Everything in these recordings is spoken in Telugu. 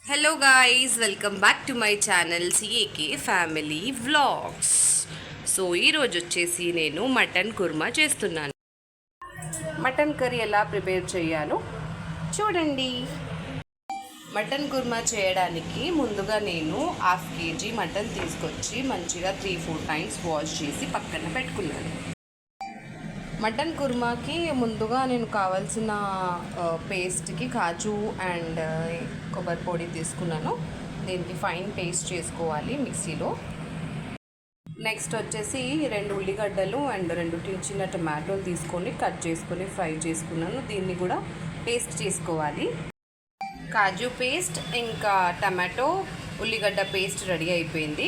Hello guys, welcome back to my channel CAK family vlogs. So ఈరోజు వచ్చేసి నేను మటన్ కుర్మా చేస్తున్నాను. మటన్ కర్రీ ఎలా ప్రిపేర్ చేయాలో చూడండి. మటన్ కుర్మా చేయడానికి ముందుగా నేను 1/2 kg మటన్ తీసుకొచ్చి మంచిగా 3-4 టైమ్స్ వాష్ చేసి పక్కన పెట్టుకున్నాను. మటన్ కుర్మాకి ముందుగా నేను కావాల్సిన పేస్ట్కి కాజు అండ్ కొబ్బరి పొడి తీసుకున్నాను. దీనికి ఫైన్ పేస్ట్ చేసుకోవాలి మిక్సీలో. నెక్స్ట్ వచ్చేసి 2 ఉల్లిగడ్డలు అండ్ 2 చిన్న టమాటోలు తీసుకొని కట్ చేసుకొని ఫ్రై చేసుకున్నాను. దీన్ని కూడా పేస్ట్ చేసుకోవాలి. కాజు పేస్ట్ ఇంకా టమాటో ఉల్లిగడ్డ పేస్ట్ రెడీ అయిపోయింది.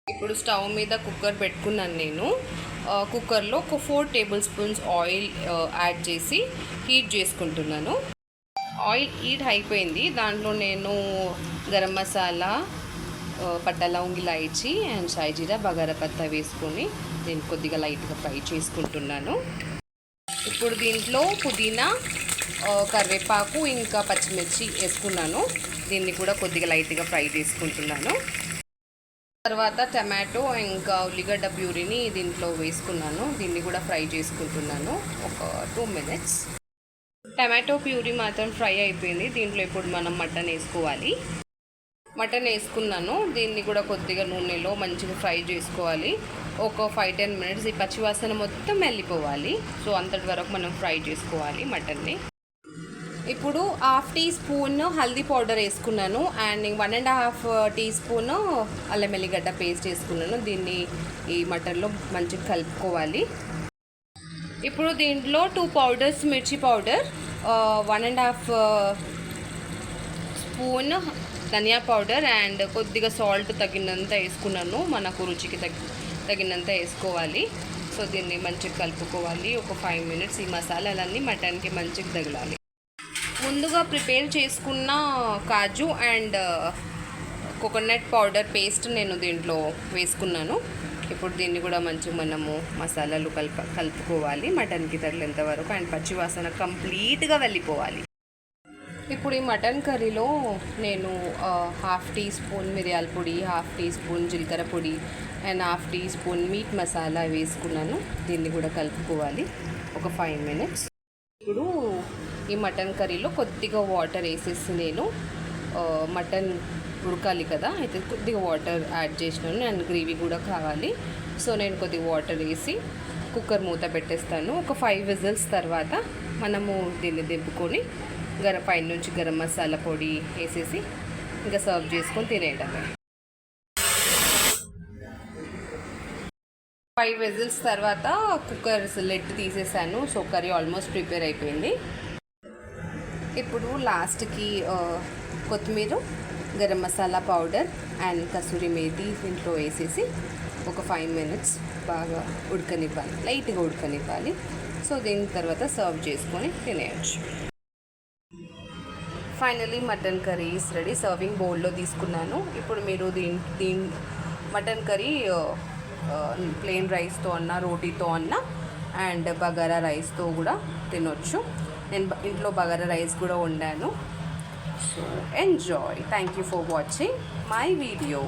ఇప్పుడు స్టవ్ మీద కుక్కర్ పెట్టుకున్నాను. నేను కుక్కర్లో ఒక 4 టేబుల్ స్పూన్స్ ఆయిల్ యాడ్ చేసి హీట్ చేసుకుంటున్నాను. ఆయిల్ హీట్ అయిపోయింది. దాంట్లో నేను గరం మసాలా, పట్ట లవంగి, ఇలాయచి అండ్ షాయి జీరా, బగారా పత్తా వేసుకొని నేను కొద్దిగా లైట్గా ఫ్రై చేసుకుంటున్నాను. ఇప్పుడు దీంట్లో పుదీనా, కరివేపాకు ఇంకా పచ్చిమిర్చి వేసుకున్నాను. దీన్ని కూడా కొద్దిగా లైట్గా ఫ్రై చేసుకుంటున్నాను. తర్వాత టమాటో ఇంకా ఉల్లిగడ్డ ప్యూరీని దీంట్లో వేసుకున్నాను. దీన్ని కూడా ఫ్రై చేసుకుంటున్నాను ఒక 2 minutes. టమాటో ప్యూరీ మాత్రం ఫ్రై అయిపోయింది. దీంట్లో ఇప్పుడు మనం మటన్ వేసుకోవాలి. మటన్ వేసుకున్నాను. దీన్ని కూడా కొద్దిగా నూనెలో మంచిగా ఫ్రై చేసుకోవాలి. ఒక 5-10 minutes. ఈ పచ్చివాసన మొత్తం వెళ్ళిపోవాలి. సో అంతటి వరకు మనం ఫ్రై చేసుకోవాలి మటన్ని. ఇప్పుడు 1/2 teaspoon హల్దీ పౌడర్ వేసుకున్నాను అండ్ 1.5 teaspoon అల్లం వెల్లిగడ్డ పేస్ట్ వేసుకున్నాను. దీన్ని ఈ మటన్లో మంచిగా కలుపుకోవాలి. ఇప్పుడు దీంట్లో 2 పౌడర్స్ మిర్చి పౌడర్, 1.5 spoon ధనియా పౌడర్ అండ్ కొద్దిగా సాల్ట్ తగినంత వేసుకున్నాను. మనకు రుచికి తగినంత వేసుకోవాలి. సో దీన్ని మంచిగా కలుపుకోవాలి. ఒక 5 minutes ఈ మసాలాలన్నీ మటన్కి మంచిగా తగలాలి. ముందుగా ప్రిపేర్ చేసుకున్న కాజు అండ్ కోకోనట్ పౌడర్ పేస్ట్ నేను దీంట్లో వేసుకున్నాను. ఇప్పుడు దీన్ని కూడా మంచిగా మనము మసాలాలు కలుపుకోవాలి మటన్కి తగిలేంత వరకు అండ్ పచ్చివాసన కంప్లీట్గా వెళ్ళిపోవాలి. ఇప్పుడు ఈ మటన్ కర్రీలో నేను 1/2 teaspoon మిరియాల పొడి, 1/2 teaspoon జీలకర్ర పొడి అండ్ 1/2 teaspoon మీట్ మసాలా వేసుకున్నాను. దీన్ని కూడా కలుపుకోవాలి ఒక 5 minutes. ఇప్పుడు ఈ మటన్ కర్రీలో కొద్దిగా వాటర్ వేసేసి నేను మటన్ ఉడకాలి కదా, అయితే కొద్దిగా వాటర్ యాడ్ చేసినాను అండ్ గ్రేవీ కూడా కావాలి. సో నేను కొద్దిగా వాటర్ వేసి కుక్కర్ మూత పెట్టేస్తాను. ఒక 5 whistles తర్వాత మనము దీన్ని దింపుకొని పైన నుంచి గరం మసాలా పొడి వేసేసి ఇంకా సర్వ్ చేసుకొని తినేయడమే. 5 whistles తర్వాత కుక్కర్ లిడ్ తీసేసాను. సో కర్రీ ఆల్మోస్ట్ ప్రిపేర్ అయిపోయింది. ఇప్పుడు లాస్ట్కి కొత్తిమీర, గరం మసాలా పౌడర్ అండ్ కసూరి మేతి దీంట్లో వేసేసి ఒక 5 minutes బాగా ఉడకనివ్వాలి, లైట్గా ఉడకనివ్వాలి. సో దీని తర్వాత సర్వ్ చేసుకొని తినేయచ్చు. Finally mutton curry is ready. Serving బౌల్లో తీసుకున్నాను. ఇప్పుడు మీరు దీని మటన్ కర్రీ ప్లెయిన్ రైస్తో అన్నా, రోటీతో అన్నా అండ్ బగారా రైస్తో కూడా తినొచ్చు. నేను ఇంట్లో బగారా రైస్ కూడా వండాను. So enjoy. Thank you for watching my video.